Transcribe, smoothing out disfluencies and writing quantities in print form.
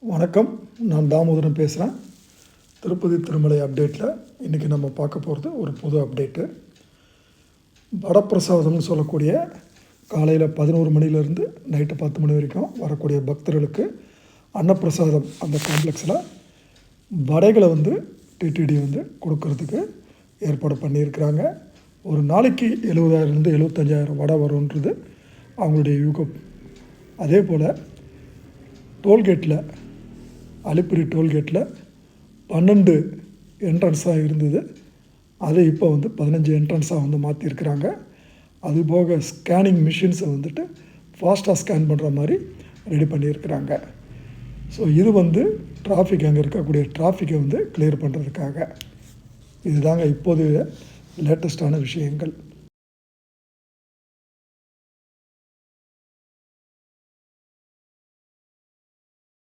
வணக்கம், நான் தாமோதரன் பேசுகிறேன். திருப்பதி திருமலை அப்டேட்டில் இன்றைக்கி நம்ம பார்க்க போகிறது ஒரு புது அப்டேட்டு. வடப்பிரசாதம்னு சொல்லக்கூடிய காலையில் 11 மணிலேருந்து நைட்டு 10 மணி வரைக்கும் வரக்கூடிய பக்தர்களுக்கு அன்னப்பிரசாதம் அந்த காம்ப்ளெக்ஸில் வடைகளை டிடிடி கொடுக்கறதுக்கு ஏற்பாடு பண்ணியிருக்கிறாங்க. ஒரு நாளைக்கு 70,000 75,000 வடை வரும்ன்றது அவங்களுடைய யூகம். அதே போல் டோல்கேட்டில் அலிப்பிரி டோல்கேட்டில் 12 என்ட்ரன்ஸாக இருந்தது, அதை இப்போ 15 என்ட்ரன்ஸாக மாற்றிருக்கிறாங்க. அதுபோக ஸ்கேனிங் மிஷின்ஸை ஃபாஸ்ட்டாக ஸ்கேன் பண்ணுற மாதிரி ரெடி பண்ணியிருக்கிறாங்க. ஸோ இது டிராஃபிக் அங்கே இருக்கக்கூடிய டிராஃபிக்கை கிளியர் பண்ணுறதுக்காக. இதுதாங்க இப்போது லேட்டஸ்ட்டான விஷயங்கள்.